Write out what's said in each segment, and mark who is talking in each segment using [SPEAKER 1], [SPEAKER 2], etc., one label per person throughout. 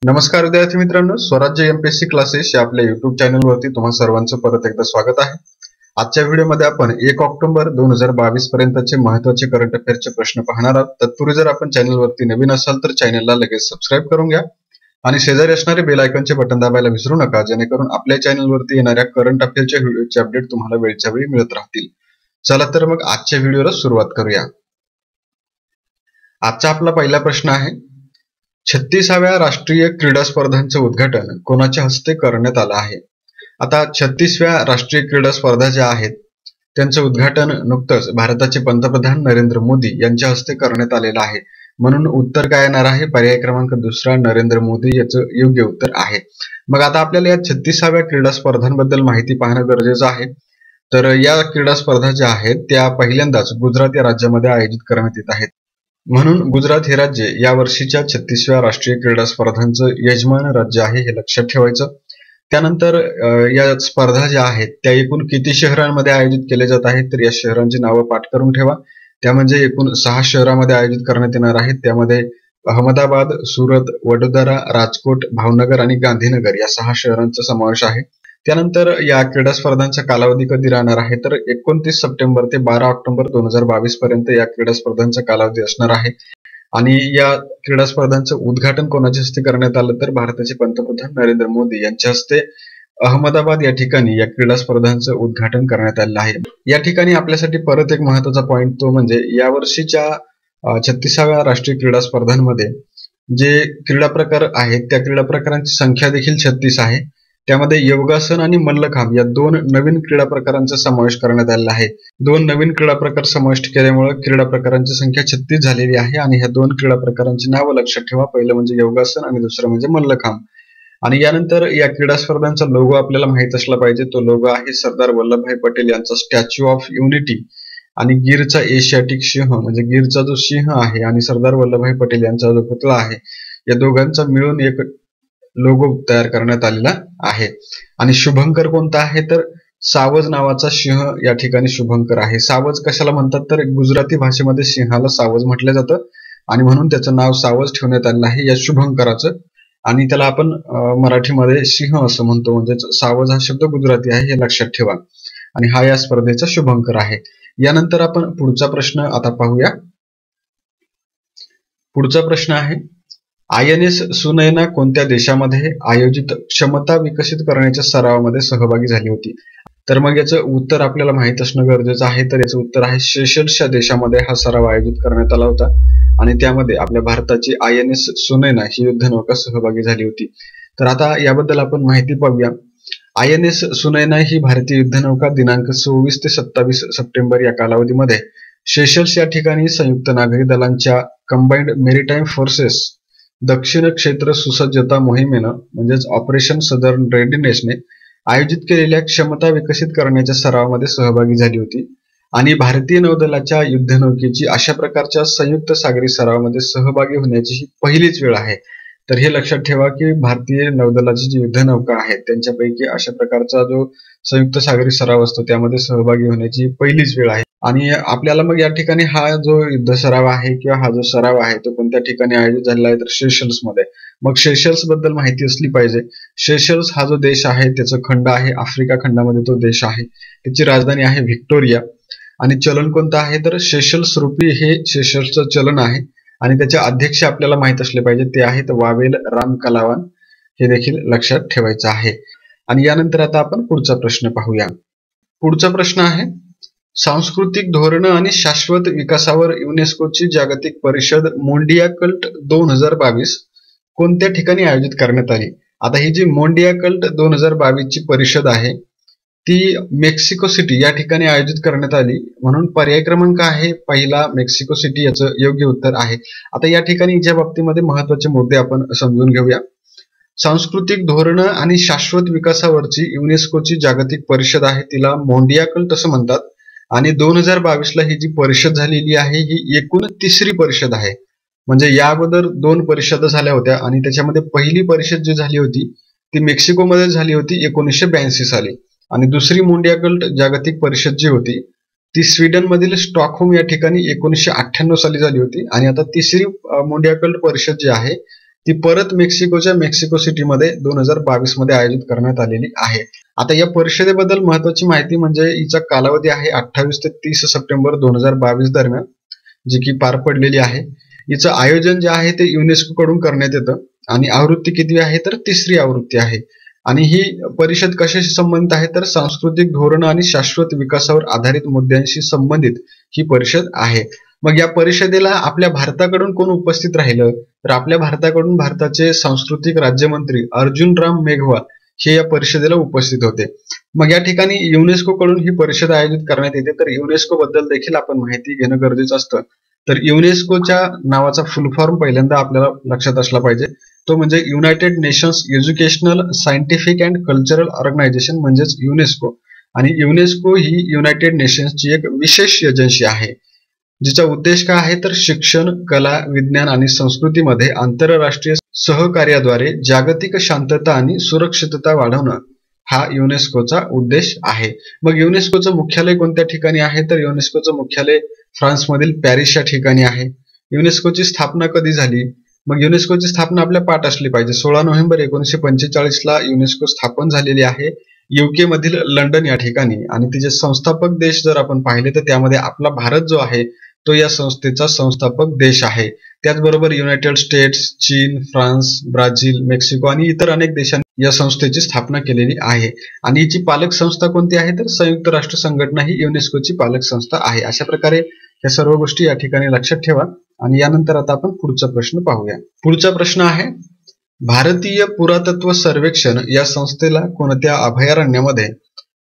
[SPEAKER 1] नमस्कार विद्यार्थी मित्रांनो, स्वराज्य एमपीएससी क्लासेस या आपल्या युट्यूब चॅनलवरती तुम्हा सर्वांचं परत एकदा स्वागत आहे. आजच्या व्हिडिओमध्ये आपण 1 ऑक्टोबर 2022 पर्यंतचे महत्त्वाचे करंट अफेअरचे प्रश्न पाहणार आहोत. तत्पूर्वी जर आपण चॅनलवरती नवीन असाल तर चॅनलला लगेच सबस्क्राईब करून घ्या आणि शेजारी असणारे बेल आयकॉनचे बटन दाबायला विसरू नका, जेणेकरून आपल्या चॅनलवरती येणाऱ्या करंट अफेअरच्या व्हिडिओचे अपडेट तुम्हाला वेळच्या वेळी मिळत राहतील. चला तर मग आजच्या व्हिडिओला सुरुवात करूया. आजचा आपला पहिला प्रश्न आहे, 36व्या राष्ट्रीय क्रीडा स्पर्धांचे उद्घाटन कोणाच्या हस्ते करण्यात आलं आहे? आता 36व्या राष्ट्रीय क्रीडा स्पर्धा ज्या आहेत त्यांचं उद्घाटन नुकतंच भारताचे पंतप्रधान नरेंद्र मोदी यांच्या हस्ते करण्यात आलेलं आहे. म्हणून उत्तर काय येणार आहे? पर्याय क्रमांक दुसरा नरेंद्र मोदी याचं योग्य उत्तर आहे. मग आता आपल्याला या 36व्या क्रीडा स्पर्धांबद्दल माहिती पाहणं गरजेचं आहे. तर या क्रीडा स्पर्धा ज्या आहेत त्या पहिल्यांदाच गुजरात या राज्यामध्ये आयोजित करण्यात येत आहेत. म्हणून गुजरात हे राज्य या वर्षीच्या 36व्या राष्ट्रीय क्रीडा स्पर्धांचं यजमान राज्य आहे, हे लक्षात ठेवायचं. त्यानंतर या स्पर्धा ज्या आहेत त्या एकूण किती शहरांमध्ये आयोजित केल्या जात आहेत, तर या शहरांची नावं पाठ करून ठेवा. त्या म्हणजे एकूण 6 शहरांमध्ये आयोजित करण्यात येणार आहेत. त्यामध्ये अहमदाबाद, सुरत, वडोदरा, राजकोट, भावनगर आणि गांधीनगर या 6 शहरांचा समावेश आहे. त्यानंतर या क्रीडा स्पर्धांचा कालावधी कधी राहणार आहे, तर 29 सप्टेंबर ते 12 ऑक्टोबर 2022 पर्यंत या क्रीडा स्पर्धांचा कालावधी असणार आहे. आणि या क्रीडा स्पर्धांचं उद्घाटन कोणाच्या हस्ते करण्यात आलं, तर भारताचे पंतप्रधान नरेंद्र मोदी यांच्या हस्ते अहमदाबाद या ठिकाणी या क्रीडा स्पर्धांचं उद्घाटन करण्यात आलेलं आहे. या ठिकाणी आपल्यासाठी परत एक महत्त्वाचा पॉइंट तो म्हणजे या वर्षीच्या 36व्या राष्ट्रीय क्रीडा स्पर्धांमध्ये जे क्रीडा प्रकार आहेत त्या क्रीडा प्रकारांची संख्या देखील 36 आहे. त्यामध्ये योगासन आणि मल्लखांब या 2 नवीन क्रीडा प्रकारांचा समावेश करण्यात आलेला आहे. 2 नवीन क्रीडा प्रकार समाविष्ट केल्यामुळे क्रीडा प्रकारांची संख्या 36 झालेली आहे. आणि ह्या 2 क्रीडा प्रकारांची नावं लक्षात ठेवा. पहिलं म्हणजे योगासन आणि दुसरं म्हणजे मल्लखांब. आणि यानंतर या क्रीडा स्पर्धांचा लोगो आपल्याला माहित असला पाहिजे. तो लोगो आहे सरदार वल्लभभाई पटेल यांचा स्टॅच्यू ऑफ युनिटी आणि गिरचा एशियाटिक सिंह, म्हणजे गिरचा जो सिंह आहे आणि सरदार वल्लभभाई पटेल यांचा जो पुतळा आहे, या दोघांचा मिळून एक लोगो तयार करण्यात आलेला आहे. आणि शुभंकर कोणता आहे, तर सावज नावाचा सिंह या ठिकाणी शुभंकर आहे. सावज कशाला म्हणतात, तर गुजराती भाषेमध्ये सिंहाला सावज म्हटलं जातं आणि म्हणून त्याचं नाव सावज ठेवण्यात आलेलं आहे या शुभंकराचं. आणि त्याला आपण मराठीमध्ये सिंह असं म्हणतो, म्हणजे सावज हा शब्द गुजराती आहे, हे लक्षात ठेवा. आणि हा या स्पर्धेचा शुभंकर आहे. यानंतर आपण पुढचा प्रश्न आता पाहूया. पुढचा प्रश्न आहे, INS सुनयना कोणत्या देशामध्ये आयोजित क्षमता विकसित करण्याच्या सरावामध्ये सहभागी झाली होती? तर मग याचं उत्तर आपल्याला माहित असणं गरजेचं आहे. तर याचं उत्तर आहे सेशल्स या देशामध्ये हा सराव आयोजित करण्यात आला होता आणि त्यामध्ये आपल्या भारताची INS सुनयना ही युद्धनौका सहभागी झाली होती. तर आता याबद्दल आपण माहिती पाहूया. INS सुनयना ही भारतीय युद्धनौका दिनांक 24 ते 27 सप्टेंबर या कालावधीमध्ये सेशल्स या ठिकाणी संयुक्त नागरी दलांच्या कंबाइंड मेरीटाईम फोर्सेस दक्षिण क्षेत्र सुसज्जता मोहिमेनं म्हणजेच ऑपरेशन सदर्न रेडिनेसने आयोजित केलेल्या क्षमता विकसित करण्याच्या सरावामध्ये सहभागी झाली होती. आणि भारतीय नौदलाच्या युद्धनौकेची अशा प्रकारच्या संयुक्त सागरी सरावामध्ये सहभागी होण्याची ही पहिलीच वेळ आहे. तर हे लक्षात ठेवा की भारतीय नौदलाची जी युद्धनौका आहेत त्यांच्यापैकी अशा प्रकारचा जो संयुक्त सागरी सराव असतो त्यामध्ये सहभागी होण्याची पहिलीच वेळ आहे. आणि आपल्याला मग या ठिकाणी हा जो युद्ध सराव आहे किंवा हा जो सराव आहे तो कोणत्या ठिकाणी आयोजित झालेला आहे, तर सेशल्स मध्ये. मग सेशल्स बद्दल माहिती असली पाहिजे. सेशल्स हा जो देश आहे त्याचा खंड आहे आफ्रिका खंडामध्ये तो देश आहे. त्याची राजधानी आहे व्हिक्टोरिया. आणि चलन कोणतं आहे, तर सेशल्स रुपी हे सेशल्सचं चलन आहे. आणि त्याचे अध्यक्ष आपल्याला माहित असले पाहिजे, ते आहेत वावेल रामकलावान. हे देखील लक्षात ठेवायचं आहे. आणि यानंतर आता आपण पुढचा प्रश्न पाहूया. पुढचा प्रश्न आहे, सांस्कृतिक धोरण आणि शाश्वत विकासावर युनेस्कोची जागतिक परिषद मोंडिया कल्ट 2022 कोणत्या ठिकाणी आयोजित करण्यात आली? आता ही जी मोंडिया कल्ट 2022 ची परिषद आहे ती मेक्सिको सिटी या ठिकाणी आयोजित करण्यात आली. म्हणून पर्याय क्रमांक आहे पहिला मेक्सिको सिटी याचं योग्य उत्तर आहे. आता या ठिकाणी ज्या बाबतीमध्ये महत्वाचे मुद्दे आपण समजून घेऊया. सांस्कृतिक धोरण आणि शाश्वत विकासावरची युनेस्कोची जागतिक परिषद आहे तिला मोंडिया कल्ट असं म्हणतात. आणि 2022 ला ही जी परिषद झालेली आहे ही एकूण 3री परिषद आहे. म्हणजे या अगोदर 2 परिषदा झाल्या होत्या आणि त्याच्यामध्ये पहिली परिषद जी झाली होती ती मेक्सिको मध्ये झाली होती 1982 साली. आणि दुसरी मोंडिया कल्ट जागतिक परिषद जी होती ती स्वीडन मधील स्टॉकहोम या ठिकाणी 1998 साली झाली होती. आणि आता 3री मोंडिया कल्ट परिषद जी आहे ती परत मेक्सिकोच्या मेक्सिको सिटीमध्ये 2022 मध्ये आयोजित करण्यात आलेली आहे. आता या परिषदेबद्दल महत्वाची माहिती म्हणजे हिचा कालावधी आहे 28 ते 30 सप्टेंबर 2022 दरम्यान, जी की पार पडलेली आहे. हिचं आयोजन जे आहे ते युनेस्को कडून करण्यात येतं आणि आवृत्ती किती आहे तर 3री आवृत्ती आहे. आणि ही परिषद कशाशी संबंधित आहे तर सांस्कृतिक धोरण आणि शाश्वत विकासावर आधारित मुद्द्यांशी संबंधित ही परिषद आहे. मग या परिषदेला आपल्या भारताकडून कोण उपस्थित राहिलं तर आपल्या भारताकडून भारताचे सांस्कृतिक राज्यमंत्री अर्जुन राम मेघवाल हे या परिषदेला उपस्थित होते. मग या ठिकाणी युनेस्को कडून ही परिषद आयोजित करण्यात येते. तर युनेस्को बद्दल देखील आपण माहिती घेणं गरजेचं असतं. तर युनेस्कोच्या नावाचा फुल फॉर्म पहिल्यांदा आपल्याला लक्षात असला पाहिजे, तो म्हणजे United nations educational scientific and cultural organisation म्हणजेच युनेस्को. आणि युनेस्को ही युनायटेड नेशन्सची एक विशेष एजन्सी आहे, जिचा उद्देश काय आहे तर शिक्षण, कला, विज्ञान आणि संस्कृतीमध्ये आंतरराष्ट्रीय सहकार्याद्वारे जागतिक शांतता आणि सुरक्षितता वाढवणं हा युनेस्कोचा उद्देश आहे. मग युनेस्कोचं मुख्यालय कोणत्या ठिकाणी आहे तर युनेस्कोचं मुख्यालय फ्रान्समधील पॅरिस या ठिकाणी आहे. युनेस्कोची स्थापना कधी झाली? मग युनेस्कोची स्थापना आपल्या पाठ असली पाहिजे. 16 नोव्हेंबर 1945 ला युनेस्को स्थापन झालेली आहे UK मधील लंडन या ठिकाणी. आणि तिचे संस्थापक देश जर आपण पाहिले तर त्यामध्ये आपला भारत जो आहे तो या संस्थेचा संस्थापक देश आहे. त्याचबरोबर युनायटेड स्टेट्स, चीन, फ्रान्स, ब्राझील, मेक्सिको आणि इतर अनेक देशांनी या संस्थेची स्थापना केलेली आहे. आणि हिची पालक संस्था कोणती आहे तर संयुक्त राष्ट्र संघटना ही युनेस्कोची पालक संस्था आहे. अशा प्रकारे या सर्व गोष्टी या ठिकाणी लक्षात ठेवा. आणि यानंतर आता आपण पुढचा प्रश्न पाहूया. पुढचा प्रश्न आहे, भारतीय पुरातत्व सर्वेक्षण या संस्थेला कोणत्या अभयारण्यामध्ये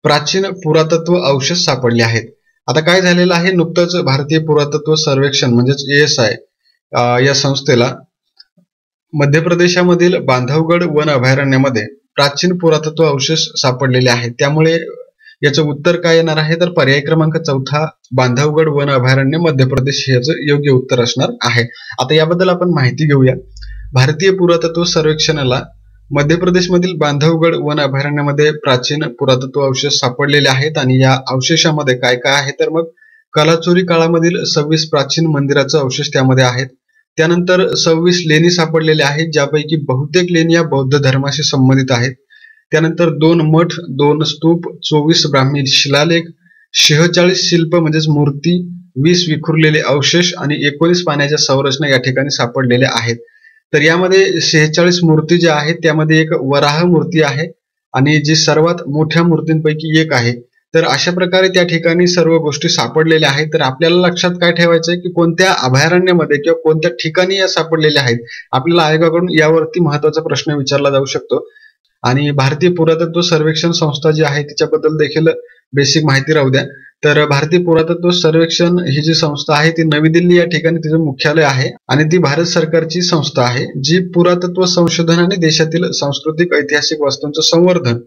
[SPEAKER 1] प्राचीन पुरातत्व अवशेष सापडले आहेत? आता काय झालेलं आहे, नुकतंच भारतीय पुरातत्व सर्वेक्षण म्हणजेच ASI या संस्थेला मध्य प्रदेशामधील बांधवगड वन अभयारण्यामध्ये प्राचीन पुरातत्व अवशेष सापडलेले आहेत. त्यामुळे याचं उत्तर काय येणार आहे तर पर्याय क्रमांक 4 बांधवगड वन अभयारण्य मध्य प्रदेश हे याचं योग्य उत्तर असणार आहे. आता याबद्दल आपण माहिती घेऊया. भारतीय पुरातत्व सर्वेक्षणाला मध्य प्रदेशमधील बांधवगड वन अभयारण्यामध्ये प्राचीन पुरातत्व अवशेष सापडलेले आहेत. आणि या अवशेषामध्ये काय काय आहे तर मग कलाचोरी काळामधील 26 प्राचीन मंदिराचे अवशेष त्यामध्ये आहेत. त्यानंतर 26 लेणी सापडलेल्या आहेत, ज्यापैकी बहुतेक लेणी या बौद्ध धर्माशी संबंधित आहेत. त्यानंतर 2 मठ, 2 स्तूप, 24 ब्राह्मी शिलालेख, 46 शिल्प म्हणजेच मूर्ती, 20 विखुरलेले अवशेष आणि 19 पाण्याच्या संरचना या ठिकाणी सापडलेल्या आहेत. तर यामध्ये 46 मूर्ती ज्या आहेत त्यामध्ये एक वराह मूर्ती आहे आणि जी सर्वात मोठ्या मूर्तींपैकी एक आहे. तर अशा प्रकारे त्या ठिकाणी सर्व गोष्टी सापडलेल्या आहेत. तर आपल्याला लक्षात काय ठेवायचं आहे की कोणत्या अभयारण्यामध्ये किंवा कोणत्या ठिकाणी या सापडलेल्या आहेत. आपल्याला आयोगाकडून यावरती महत्वाचा प्रश्न विचारला जाऊ शकतो. आणि भारतीय पुरातत्व सर्वेक्षण संस्था जी आहे तिच्याबद्दल देखील बेसिक माहिती राहू द्या. तर भारतीय पुरातत्व सर्वेक्षण ही जी संस्था आहे ती नवी दिल्ली या ठिकाणी तिचं मुख्यालय आहे आणि ती भारत सरकारची संस्था आहे, जी पुरातत्व संशोधन आणि देशातील सांस्कृतिक ऐतिहासिक वस्तूंचं संवर्धन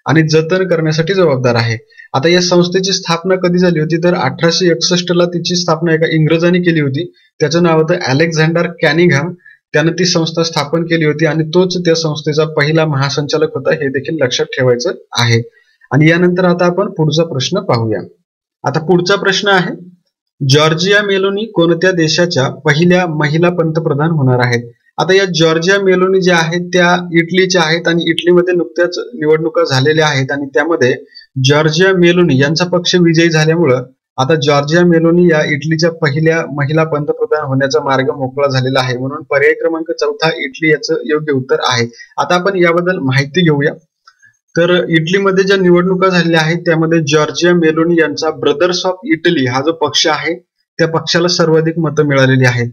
[SPEAKER 1] आणि जतन करण्यासाठी जबाबदार आहे. आता या संस्थेची स्थापना कधी झाली होती तर 1861 ला तिची स्थापना एका इंग्रजांनी केली होती. त्याचं नाव होतं अलेक्झांडर कॅनिंघम. त्यानं ती संस्था स्थापन केली होती आणि तोच त्या संस्थेचा पहिला महासंचालक होता, हे देखील लक्षात ठेवायचं आहे. आणि यानंतर आता आपण पुढचा प्रश्न पाहूया. आता पुढचा प्रश्न आहे, जॉर्जिया मेलोनी कोणत्या देशाच्या पहिल्या महिला पंतप्रधान होणार आहेत? आता या जॉर्जिया मेलोनी ज्या आहेत त्या इटलीच्या आहेत आणि इटलीमध्ये नुकत्याच निवडणुका झालेल्या आहेत आणि त्यामध्ये जॉर्जिया मेलोनी यांचा पक्ष विजयी झाल्यामुळं आता जॉर्जिया मेलोनी या इटलीच्या पहिल्या महिला पंतप्रधान होण्याचा मार्ग मोकळा झालेला आहे. म्हणून पर्याय क्रमांक 4 इटली याचं योग्य उत्तर आहे. आता आपण याबद्दल माहिती घेऊया. तर इटलीमध्ये ज्या निवडणुका झालेल्या आहेत त्यामध्ये जॉर्जिया मेलोनी यांचा ब्रदर्स ऑफ इटली हा जो पक्ष आहे त्या पक्षाला सर्वाधिक मतं मिळालेली आहेत.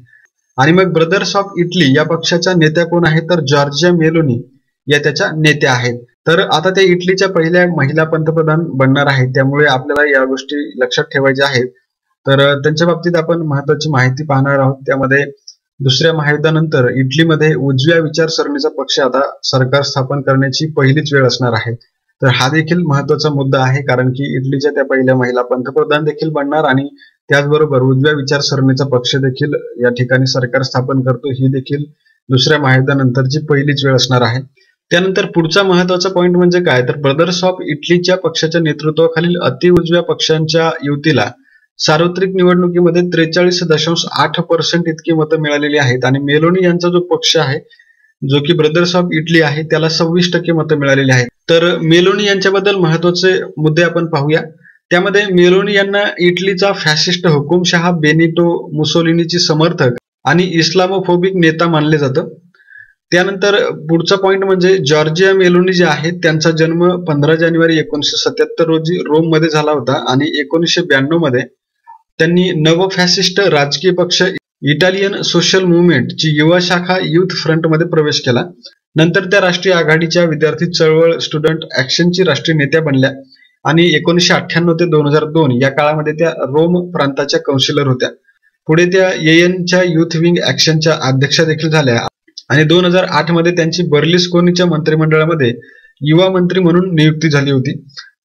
[SPEAKER 1] आणि मग ब्रदर्स ऑफ इटली या पक्षाच्या नेत्या कोण आहेत तर जॉर्जिया मेलोनी या त्याच्या नेत्या आहेत. तर आता त्या इटलीच्या पहिल्या महिला पंतप्रधान बनणार आहेत, त्यामुळे आपल्याला या गोष्टी लक्षात ठेवायच्या आहेत. तर त्यांच्या बाबतीत आपण महत्वाची माहिती पाहणार आहोत. त्यामध्ये दुसऱ्या महायुद्धानंतर इटलीमध्ये उजव्या विचारसरणीचा पक्ष आता सरकार स्थापन करण्याची पहिलीच वेळ असणार आहे. तर हा देखील महत्वाचा मुद्दा आहे, कारण की इटलीच्या त्या पहिल्या महिला पंतप्रधान देखील बनणार आणि त्याचबरोबर उजव्या विचारसरणीचा पक्ष देखील या ठिकाणी सरकार स्थापन करतो. ही देखील दुसऱ्या महायुद्धानंतरची पहिलीच वेळ असणार आहे. त्यानंतर पुढचा महत्वाचा पॉइंट म्हणजे काय तर ब्रदर्स ऑफ इटलीच्या पक्षाच्या नेतृत्वाखालील अतिउजव्या पक्षांच्या युतीला सार्वत्रिक निवडणुकीमध्ये 43.8% इतकी मतं मिळालेली आहेत. आणि मेलोनी यांचा जो पक्ष आहे जो की ब्रदर्स ऑफ इटली आहे त्याला 26% मतं मिळालेली आहेत. तर मेलोनी यांच्याबद्दल महत्वाचे मुद्दे आपण पाहूया. त्यामध्ये मेलोनी यांना इटलीचा फॅसिस्ट हुकुमशहा बेनिटो मुसोलिनीची समर्थक आणि इस्लामोफोबिक नेता मानले जातं. त्यानंतर पुढचा पॉइंट म्हणजे जॉर्जिया मेलोनी जे आहेत त्यांचा जन्म 15 जानेवारी 1977 रोजी रोम मध्ये झाला होता आणि 1992 मध्ये त्यांनी नवफॅसिस्ट राजकीय पक्ष इटालियन सोशल मुव्हमेंट ची युवा शाखा युथ फ्रंट मध्ये प्रवेश केला. नंतर त्या राष्ट्रीय आघाडीच्या विद्यार्थी चळवळ स्टुडंट ऍक्शनची राष्ट्रीय नेत्या बनल्या आणि 1998 ते 2002 या काळामध्ये त्या रोम प्रांताच्या काउन्सिलर होत्या. पुढे त्या येएनच्या युथ विंग ऍक्शनच्या अध्यक्षा देखील झाल्या आणि 2008 मध्ये त्यांची बर्लिस्कोनीच्या मंत्रिमंडळामध्ये युवा मंत्री म्हणून नियुक्ती झाली होती.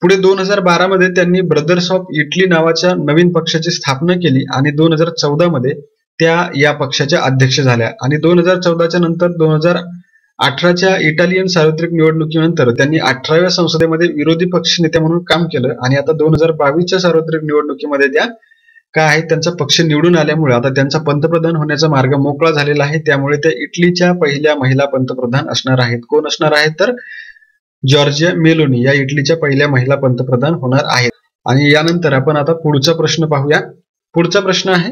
[SPEAKER 1] पुढे 2012 मध्ये त्यांनी ब्रदर्स ऑफ इटली नावाच्या नवीन पक्षाची स्थापना केली आणि 2014 मध्ये त्या या पक्षाच्या अध्यक्ष झाल्या आणि 2014च्या नंतर 2018च्या इटालियन सार्वत्रिक निवडणुकीनंतर त्यांनी 18व्या संसदेमध्ये विरोधी पक्ष नेत्या म्हणून काम केलं आणि आता 2022च्या सार्वत्रिक निवडणुकीमध्ये त्या काय आहे त्यांचा पक्ष निवडून आल्यामुळे आता त्यांचा पंतप्रधान होण्याचा मार्ग मोकळा झालेला आहे. त्यामुळे त्या इटलीच्या पहिल्या महिला पंतप्रधान असणार आहेत. कोण असणार आहेत तर जॉर्जिया मेलोनी या इटलीच्या पहिल्या महिला पंतप्रधान होणार आहेत. आणि यानंतर आपण आता पुढचा प्रश्न पाहूया. पुढचा प्रश्न आहे,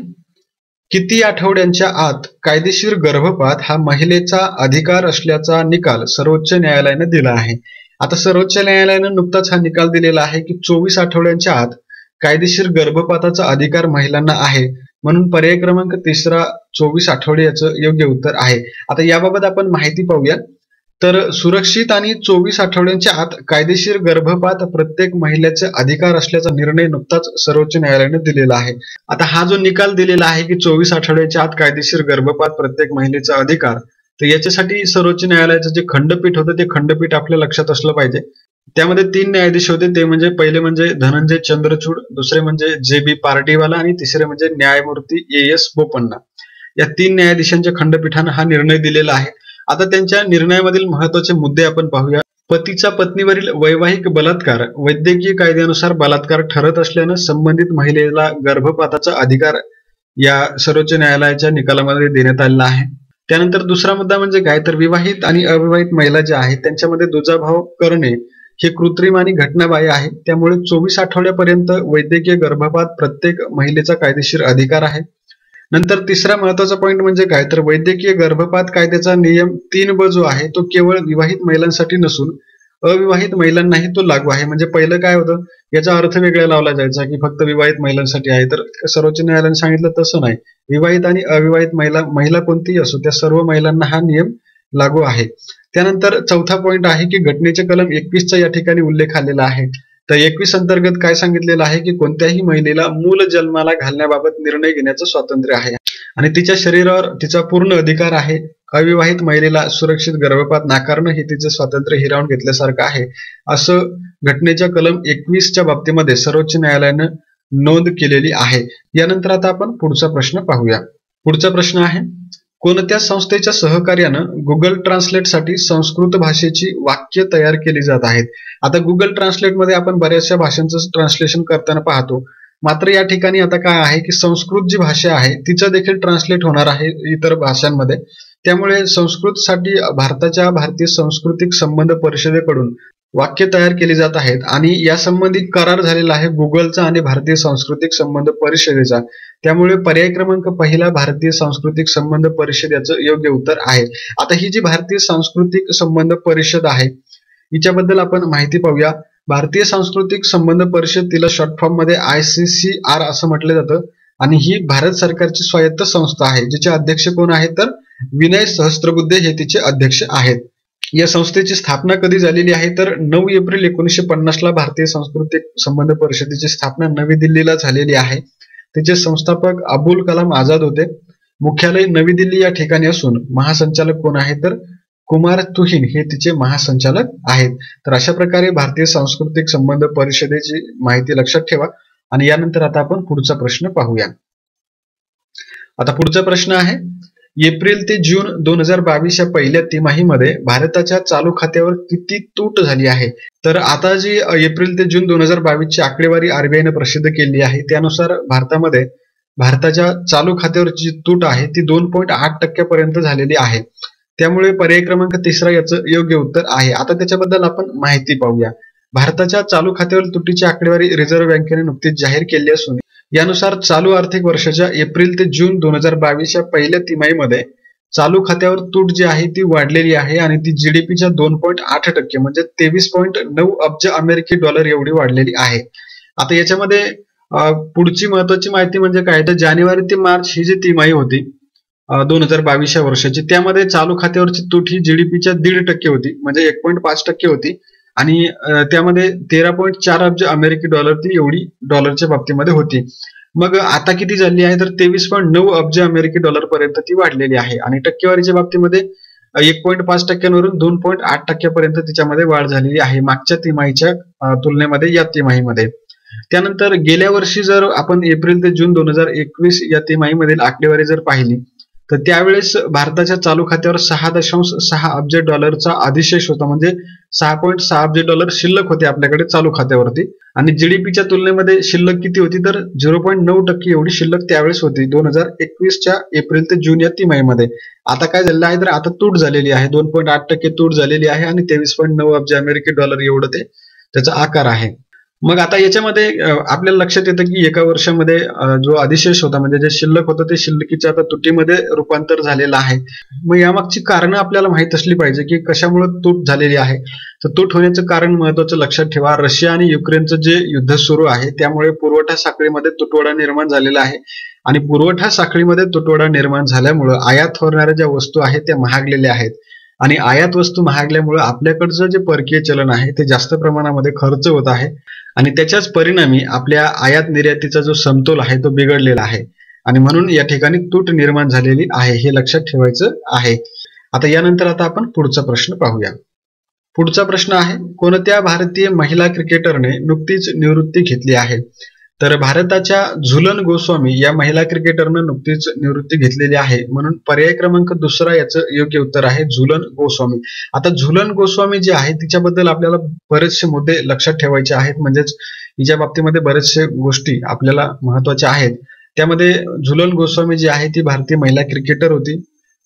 [SPEAKER 1] किती आठवड्यांच्या आत कायदेशीर गर्भपात हा महिलेचा अधिकार असल्याचा निकाल सर्वोच्च न्यायालयाने दिला आहे. आता सर्वोच्च न्यायालयाने नुकताच हा निकाल दिलेला आहे की 24 आठवड्यांच्या आत कायदेशीर गर्भपाताचा अधिकार महिलांना आहे. म्हणून पर्याय क्रमांक 3 24 आठवडे याचं योग्य उत्तर आहे. आता याबाबत आपण माहिती पाहूया. तर सुरक्षित आणि 24 आठवड्यांच्या आत कायदेशीर गर्भपात प्रत्येक महिलेचे अधिकार असल्याचा निर्णय नुकताच सर्वोच्च न्यायालयाने दिलेला आहे. आता हा जो निकाल दिलेला आहे की 24 आठवड्याच्या आत कायदेशीर गर्भपात प्रत्येक महिलेचा अधिकार, तर याच्यासाठी सर्वोच्च न्यायालयाचं जे खंडपीठ होतं ते खंडपीठ आपल्या लक्षात असलं पाहिजे. त्यामध्ये 3 न्यायाधीश होते. ते म्हणजे पहिले म्हणजे धनंजय चंद्रचूड, दुसरे म्हणजे जे.बी. पार्टीवाला आणि तिसरे म्हणजे न्यायमूर्ती ए.एस. बोपन्ना. या 3 न्यायाधीशांच्या खंडपीठाने हा निर्णय दिलेला आहे. आता त्यांच्या निर्णयामधील महत्वाचे मुद्दे आपण पाहूया. पतीचा पत्नीवरील वैवाहिक बलात्कार वैद्यकीय कायद्यानुसार बलात्कार ठरत असल्यानं संबंधित महिलेला गर्भपाताचा अधिकार या सर्वोच्च न्यायालयाच्या निकालामध्ये देण्यात आलेला आहे. त्यानंतर दुसरा मुद्दा म्हणजे काय तर विवाहित आणि अविवाहित महिला ज्या आहेत त्यांच्यामध्ये दुजाभाव करणे हे कृत्रिम आणि घटनाबाह्य आहे. त्यामुळे 24 आठवड्यापर्यंत वैद्यकीय गर्भपात प्रत्येक महिलेचा कायदेशीर अधिकार आहे. नंतर तिसरा महत्वाचा पॉइंट म्हणजे काय तर वैद्यकीय गर्भपात कायद्याचा नियम 3ब जो आहे तो केवळ विवाहित महिलांसाठी नसून अविवाहित महिलांनाही तो लागू आहे. म्हणजे पहिलं काय होतं, याचा अर्थ वेगळा लावला जायचा की फक्त विवाहित महिलांसाठी आहे, तर सर्वोच्च न्यायालयाने सांगितलं तसं नाही. विवाहित आणि अविवाहित महिला कोणतीही असो त्या सर्व महिलांना हा नियम लागू आहे. त्यानंतर चौथा पॉइंट आहे की घटनेचे कलम 21चा या ठिकाणी उल्लेख आलेला आहे. तर 21 अंतर्गत काय सांगितलेलं आहे की कोणत्याही महिलेला मूल जन्माला घालण्याबाबत निर्णय घेण्याचं स्वातंत्र्य आहे आणि तिच्या शरीरावर तिचा पूर्ण अधिकार आहे. अविवाहित महिलेला सुरक्षित गर्भपात नाकारणं हे तिचे स्वातंत्र्य हिरावून घेतल्यासारखं आहे, असं घटनेच्या कलम 21च्या बाबतीमध्ये सर्वोच्च न्यायालयानं नोंद केलेली आहे. यानंतर आता आपण पुढचा प्रश्न पाहूया. पुढचा प्रश्न आहे, कोणत्या संस्थेच्या सहकार्यानं गुगल ट्रान्सलेटसाठी संस्कृत भाषेची वाक्य तयार केली जात आहेत. आता गुगल ट्रान्सलेटमध्ये आपण बऱ्याचशा भाषांचं ट्रान्सलेशन करताना पाहतो, मात्र या ठिकाणी आता काय आहे की संस्कृत जी भाषा आहे तिचं देखील ट्रान्सलेट होणार आहे इतर भाषांमध्ये. त्यामुळे संस्कृतसाठी भारतीय सांस्कृतिक संबंध परिषदेकडून वाक्य तयार केली जात आहेत आणि यासंबंधी करार झालेला आहे गुगलचा आणि भारतीय सांस्कृतिक संबंध परिषदेचा. त्यामुळे पर्याय क्रमांक 1 भारतीय सांस्कृतिक संबंध परिषद याचं योग्य उत्तर आहे. आता ही जी भारतीय सांस्कृतिक संबंध परिषद आहे हिच्याबद्दल आपण माहिती पाहूया. भारतीय सांस्कृतिक संबंध परिषद तिला शॉर्ट फॉर्म मध्ये ICCR असं म्हटलं जातं आणि ही भारत सरकारची स्वायत्त संस्था आहे जिचे अध्यक्ष कोण आहेत तर विनय सहस्त्रबुद्धे हे तिचे अध्यक्ष आहेत. या संस्थेची स्थापना कधी झालेली आहे तर 9 एप्रिल 1950 ला भारतीय सांस्कृतिक संबंध परिषदेची स्थापना नवी दिल्लीला झालेली आहे. तिचे संस्थापक अबुल कलाम आझाद होते. मुख्यालय नवी दिल्ली या ठिकाणी असून महासंचालक कोण आहे तर कुमार तुहिन हे तिचे महासंचालक आहेत. तर अशा प्रकारे भारतीय सांस्कृतिक संबंध परिषदेची माहिती लक्षात ठेवा. आणि यानंतर आता आपण पुढचा प्रश्न पाहूया. आता पुढचा प्रश्न आहे, एप्रिल ते जून 2022 या पहिल्या तिमाहीमध्ये भारताच्या चालू खात्यावर किती तूट झाली आहे. तर आता जी एप्रिल ते जून 2022 ची आकडेवारी RBI ने प्रसिद्ध केली आहे त्यानुसार भारतामध्ये भारताच्या चालू खात्यावर जी तूट आहे ती 2.8% झालेली आहे. त्यामुळे पर्याय क्रमांक 3 याचं योग्य उत्तर आहे. आता त्याच्याबद्दल आपण माहिती पाहूया. भारताच्या चालू खात्यावरील तुटीची आकडेवारी रिझर्व्ह बँकेने नुकतीच जाहीर केली असून यानुसार चालू आर्थिक वर्षाच्या एप्रिल ते जून 2022 या पहिल्या तिमाहीमध्ये चालू खात्यावर तूट जी आहे ती वाढलेली आहे आणि ती जीडीपीच्या 2.8% म्हणजे 23.9 अब्ज अमेरिकी डॉलर एवढी वाढलेली आहे. आता याच्यामध्ये पुढची महत्वाची माहिती म्हणजे काय, तर जानेवारी ते मार्च ही जी तिमाही होती 2022 या वर्षाची, त्यामध्ये चालू खात्यावरची तूट ही जीडीपीच्या 1.5% होती, म्हणजे 1.5% होती आणि त्यामध्ये 13.4 अब्ज अमेरिकी डॉलर ती एवढी डॉलरच्या बाबतीमध्ये होती. मग आता किती झाली आहे, तर 23.9 अब्ज अमेरिकी डॉलर पर्यंत ती वाढलेली आहे आणि टक्केवारीच्या बाबतीमध्ये 1.5%वरून 2.8% पर्यंत तिच्यामध्ये वाढ झालेली आहे मागच्या तिमाहीच्या तुलनेमध्ये या तिमाहीमध्ये. त्यानंतर गेल्या वर्षी जर आपण एप्रिल ते जून 2021 या तिमाहीमधील आकडेवारी जर पाहिली तर त्यावेळेस भारताच्या चालू खात्यावर 6.6 अब्ज डॉलरचा अधिशेष होता, म्हणजे 6.6 अब्ज डॉलर शिल्लक होते आपल्याकडे चालू खात्यावरती आणि जीडीपीच्या तुलनेमध्ये शिल्लक किती होती, तर 0.9% एवढी शिल्लक त्यावेळेस होती 2021च्या एप्रिल ते जून या तिमाहीमध्ये. आता काय झालेलं आहे, तर आता तूट झालेली आहे, 2.8% तूट झालेली आहे आणि 23.9 अब्ज अमेरिकी डॉलर एवढं ते त्याचा आकार आहे. मग आता याच्यामध्ये आपल्याला लक्षात येतं की एका वर्षामध्ये जो अधिशेष होता म्हणजे जे शिल्लक होतं ते शिल्लकीचं आता तुटीमध्ये रूपांतर झालेलं आहे. मग यामागची कारणं आपल्याला माहित असली पाहिजे की कशामुळे तूट झालेली आहे. तर तूट होण्याचं कारण महत्वाचं लक्षात ठेवा, रशिया आणि युक्रेनचं जे युद्ध सुरू आहे त्यामुळे पुरवठा साखळीमध्ये तुटवडा निर्माण झालेला आहे आणि पुरवठा साखळीमध्ये तुटवडा निर्माण झाल्यामुळे आयात होणाऱ्या ज्या वस्तू आहेत त्या महागलेल्या आहेत आणि आयात वस्तू महागल्यामुळे आपल्याकडचं जे परकीय चलन आहे ते जास्त प्रमाणामध्ये खर्च होत आहे आणि त्याच्याच परिणामी आपल्या आयात निर्यातीचा जो समतोल आहे तो बिघडलेला आहे आणि म्हणून या ठिकाणी तूट निर्माण झालेली आहे, हे लक्षात ठेवायचं आहे. आता यानंतर आपण पुढचा प्रश्न पाहूया. पुढचा प्रश्न आहे, कोणत्या भारतीय महिला क्रिकेटरने नुकतीच निवृत्ती घेतली आहे? तर भारताच्या झुलन गोस्वामी या महिला क्रिकेटरनं नुकतीच निवृत्ती घेतलेली आहे, म्हणून पर्याय क्रमांक 2 याचं योग्य उत्तर आहे झुलन गोस्वामी. आता झुलन गोस्वामी जी आहे तिच्याबद्दल आपल्याला बरेचसे मुद्दे लक्षात ठेवायचे आहेत, म्हणजेच हिच्या बाबतीमध्ये बरेचसे गोष्टी आपल्याला महत्वाच्या आहेत. त्यामध्ये झुलन गोस्वामी जी आहे ती भारतीय महिला क्रिकेटर होती.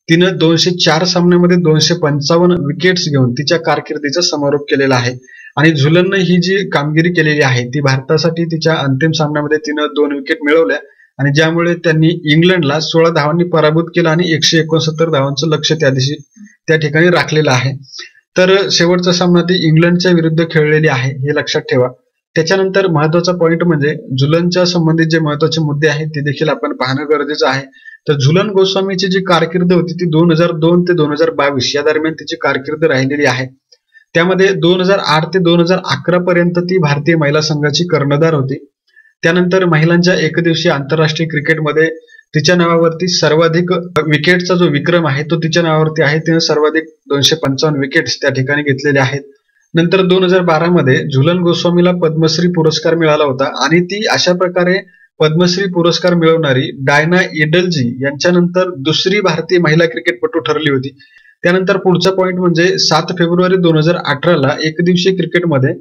[SPEAKER 1] तिनं 204 सामन्यामध्ये 255 विकेट्स घेऊन तिच्या कारकिर्दीचा समारोप केलेला आहे आणि झुलननं ही जी कामगिरी केलेली आहे ती भारतासाठी तिच्या अंतिम सामन्यामध्ये तिनं 2 विकेट मिळवल्या आणि ज्यामुळे त्यांनी इंग्लंडला 16 धावांनी पराभूत केलं आणि 169 धावांचं लक्ष्य त्या ठिकाणी राखलेलं आहे. तर शेवटचा सामना ती इंग्लंडच्या विरुद्ध खेळलेली आहे, हे लक्षात ठेवा. त्याच्यानंतर महत्वाचा पॉइंट म्हणजे झुलनच्या संबंधित जे महत्वाचे मुद्दे आहेत ते देखील आपण पाहणं गरजेचं आहे. तर झुलन गोस्वामीची जी कारकीर्द होती ती 2002 ते 2022 या दरम्यान तिची कारकीर्द राहिलेली आहे. त्यामध्ये 2008 ते 2011 पर्यंत ती भारतीय महिला संघाची कर्णधार होती. त्यानंतर महिलांच्या एकदिवसीय आंतरराष्ट्रीय क्रिकेटमध्ये तिच्या नावावरती सर्वाधिक विकेटचा जो विक्रम आहे तो तिच्या नावावरती आहे. तिने सर्वाधिक 255 विकेट्स त्या ठिकाणी घेतलेले आहेत. नंतर 2012 मध्ये झुलन गोस्वामीला पद्मश्री पुरस्कार मिळाला होता आणि ती अशा प्रकारे पद्मश्री पुरस्कार मिळवणारी डायना एडलजी यांच्यानंतर दुसरी भारतीय महिला क्रिकेटपटू ठरली होती. त्यानंतर पुढचा पॉइंट म्हणजे 7 फेब्रुवारी 2018 ला एकदिवसीय क्रिकेटमध्ये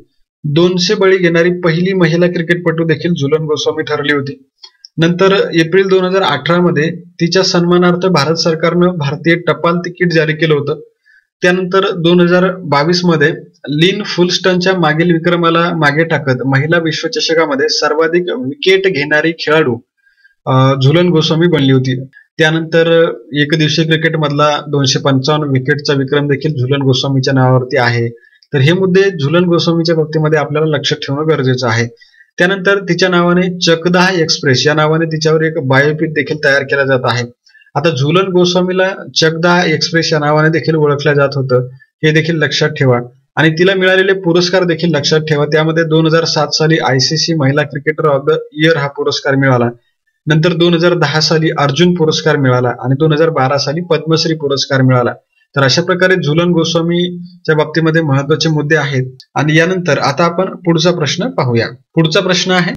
[SPEAKER 1] 200 बळी घेणारी पहिली महिला क्रिकेटपटू देखील झुलन गोस्वामी ठरली होती. नंतर एप्रिल 2018 मध्ये तिच्या सन्मानार्थ भारत सरकारनं भारतीय टपाल तिकीट जारी केलं होतं. त्यानंतर 2022 मध्ये लिन फुलस्टनच्या मागील विक्रमाला मागे टाकत महिला विश्वचषकामध्ये सर्वाधिक विकेट घेणारी खेळाडू झुलन गोस्वामी बनली होती. त्यानंतर एकदिवसीय क्रिकेट मधला 255 विकेटचा विक्रम देखील झुलन गोस्वामीच्या नावावरती आहे. तर हे मुद्दे झुलन गोस्वामीच्या बाबतीमध्ये आपल्याला लक्षात ठेवणं गरजेचं आहे. त्यानंतर तिच्या नावाने चकदाह एक्सप्रेस या नावाने तिच्यावर एक बायोपिक देखील तयार केला जात आहे. आता झुलन गोस्वामीला चकदाह एक्सप्रेस या नावाने देखील ओळखलं जात होतं, हे देखील लक्षात ठेवा आणि तिला मिळालेले पुरस्कार देखील लक्षात ठेवा. त्यामध्ये 2007 साली ICC महिला क्रिकेटर ऑफ द इयर हा पुरस्कार मिळाला. नंतर 2010 साली अर्जुन पुरस्कार मिळाला आणि 2012 साली पद्मश्री पुरस्कार मिळाला. तर अशा प्रकारे झुलन गोस्वामीच्या बाबतीमध्ये महत्वाचे मुद्दे आहेत. आणि यानंतर आता आपण पुढचा प्रश्न पाहूया. पुढचा प्रश्न आहे,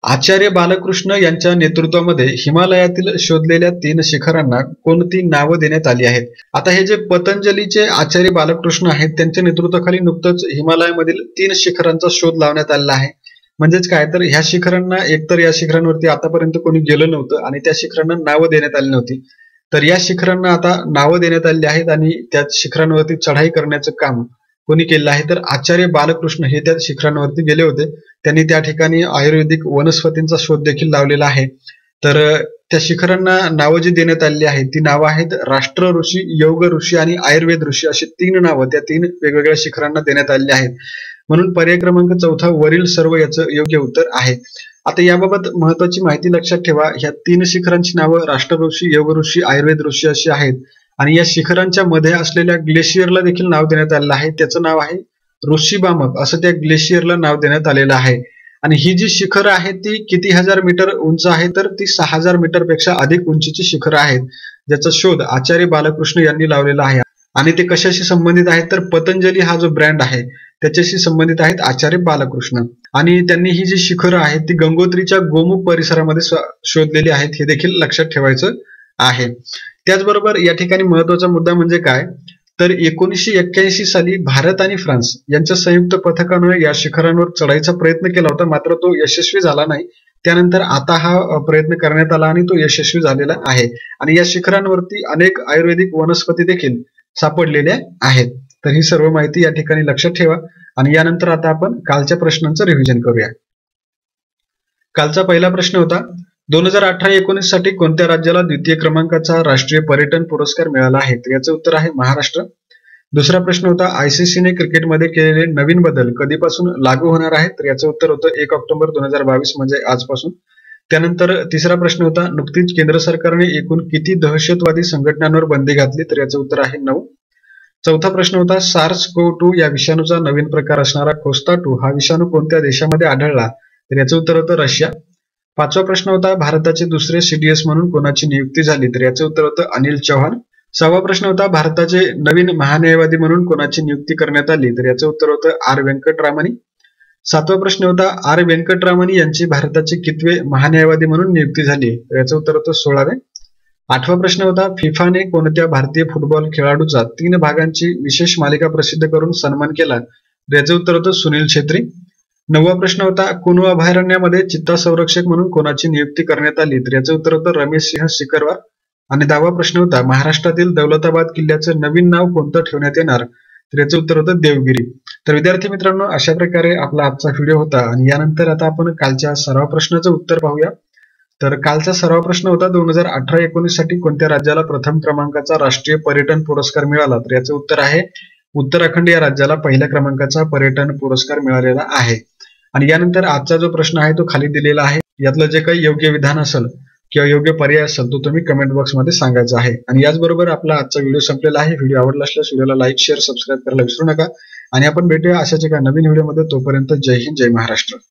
[SPEAKER 1] आचार्य बालकृष्ण यांच्या नेतृत्वामध्ये हिमालयातील शोधलेल्या 3 शिखरांना कोणती नावं देण्यात आली आहेत? आता हे जे पतंजलीचे आचार्य बालकृष्ण आहेत त्यांच्या नेतृत्वाखाली नुकतंच हिमालयामधील 3 शिखरांचा शोध लावण्यात आलेला आहे. म्हणजेच काय, तर ह्या शिखरांना एकतर या शिखरांवरती आतापर्यंत कोणी गेलं नव्हतं आणि त्या शिखरांना नावं देण्यात आली नव्हती. तर या शिखरांना आता नावं देण्यात आली आहेत आणि त्या शिखरांवरती चढाई करण्याचं काम कोणी केलं आहे तर आचार्य बालकृष्ण हे त्या शिखरांवरती गेले होते. त्यांनी त्या ठिकाणी आयुर्वेदिक वनस्पतींचा शोध देखील लावलेला आहे. तर त्या शिखरांना नावं जी देण्यात आली आहेत ती नावं आहेत राष्ट्र ऋषी, योग ऋषी आणि आयुर्वेद ऋषी अशी 3 नावं त्या 3 वेगवेगळ्या शिखरांना देण्यात आली आहेत. म्हणून पर्याय क्रमांक 4 वरील सर्व याचं योग्य उत्तर आहे. आता याबाबत महत्वाची माहिती लक्षात ठेवा. ह्या 3 शिखरांची नावं राष्ट्र ऋषी, योग ऋषी, आयुर्वेद ऋषी अशी आहेत आणि या शिखरांच्या मध्ये असलेल्या ग्लेशियरला देखील नाव देण्यात आलेलं आहे. त्याचं नाव आहे ऋषीबामक असं त्या ग्लेशियरला नाव देण्यात आलेलं आहे. आणि ही जी शिखरं आहेत ती किती हजार मीटर उंच आहे तर ती 6000 मीटर पेक्षा अधिक उंचीची शिखरं आहेत, ज्याचा शोध आचार्य बालकृष्ण यांनी लावलेला आहे. आणि ते कशाशी संबंधित आहेत तर पतंजली हा जो ब्रँड आहे त्याच्याशी संबंधित आहेत आचार्य बालकृष्ण. आणि त्यांनी ही जी शिखरं आहेत ती गंगोत्रीच्या गोमुख परिसरामध्ये शोधलेली आहेत, हे देखील लक्षात ठेवायचं आहे. त्याचबरोबर या ठिकाणी महत्वाचा मुद्दा म्हणजे काय तर 1981 साली भारत आणि फ्रान्स यांच्या संयुक्त पथकानं या शिखरांवर चढाईचा प्रयत्न केला होता, मात्र तो यशस्वी झाला नाही. त्यानंतर आता हा प्रयत्न करण्यात आला आणि तो यशस्वी झालेला आहे. आणि या शिखरांवरती अनेक आयुर्वेदिक वनस्पती देखील सापडलेल्या आहेत. तर ही सर्व माहिती या ठिकाणी लक्षात ठेवा. आणि यानंतर आता आपण कालच्या प्रश्नांचं रिव्हिजन करूया. कालचा पहिला प्रश्न होता 2018-19 साठी कोणत्या राज्याला द्वितीय क्रमांकाचा राष्ट्रीय पर्यटन पुरस्कार मिळाला आहे तर याचं उत्तर आहे महाराष्ट्र. दुसरा प्रश्न होता आयसीसीने क्रिकेटमध्ये केलेले नवीन बदल कधीपासून लागू होणार आहेत तर याचं उत्तर होतं 1 ऑक्टोबर 2022 म्हणजे आजपासून. त्यानंतर तिसरा प्रश्न होता नुकतीच केंद्र सरकारने एकूण किती दहशतवादी संघटनांवर बंदी घातली तर याचं उत्तर आहे 9. चौथा प्रश्न होता SARS-CoV-2 या विषाणूचा नवीन प्रकार असणारा खोस्टा-2 हा विषाणू कोणत्या देशामध्ये आढळला तर याचं उत्तर होतं रशिया. पाचवा प्रश्न होता भारताचे दुसरे CDS म्हणून कोणाची नियुक्ती झाली तर याचं उत्तर होतं अनिल चौहान. सहावा प्रश्न होता भारताचे नवीन महान्यायवादी म्हणून कोणाची नियुक्ती करण्यात आली तर याचं उत्तर होतं आर व्यंकटरामणी. सातवा प्रश्न होता आर व्यंकटरामणी यांची भारताचे कितवे महान्यायवादी म्हणून नियुक्ती झाली तर याचं उत्तर होतं 16वे. आठवा प्रश्न होता फिफाने कोणत्या भारतीय फुटबॉल खेळाडूचा 3 भागांची विशेष मालिका प्रसिद्ध करून सन्मान केला तर याचं उत्तर होतं सुनील छेत्री. नववा प्रश्न होता कुनू अभयारण्यामध्ये चित्ता संरक्षक म्हणून कोणाची नियुक्ती करण्यात आली तर याचं उत्तर होतं रमेश सिंह सिकरवार. आणि 10वा प्रश्न होता महाराष्ट्रातील दौलताबाद किल्ल्याचं नवीन नाव कोणतं ठेवण्यात येणार तर याचं उत्तर होतं देवगिरी. तर विद्यार्थी मित्रांनो अशा प्रकारे आपला आजचा व्हिडिओ होता. आणि यानंतर आता आपण कालच्या सराव प्रश्नाचं उत्तर पाहूया. तर कालचा सराव प्रश्न होता 2018-19 साठी कोणत्या राज्याला प्रथम क्रमांकाचा राष्ट्रीय पर्यटन पुरस्कार मिळाला तर याचं उत्तर आहे उत्तराखंड या राज्याला पहिल्या क्रमांकाचा पर्यटन पुरस्कार मिळालेला आहे. आणि यानंतर आजचा जो प्रश्न आहे तो खाली दिलेला आहे. यातलं जे काही योग्य विधान असेल किंवा योग्य पर्याय असेल तो तुम्ही कमेंट बॉक्समध्ये सांगायचा आहे. आणि याचबरोबर आपला आजचा व्हिडिओ संपलेला आहे. व्हिडिओ आवडला असल्यास व्हिडिओला लाईक, शेअर, सबस्क्राईब करायला विसरू नका. आणि आपण भेटूया अशाच एका नवीन व्हिडिओमध्ये. तोपर्यंत जय हिंद, जय महाराष्ट्र.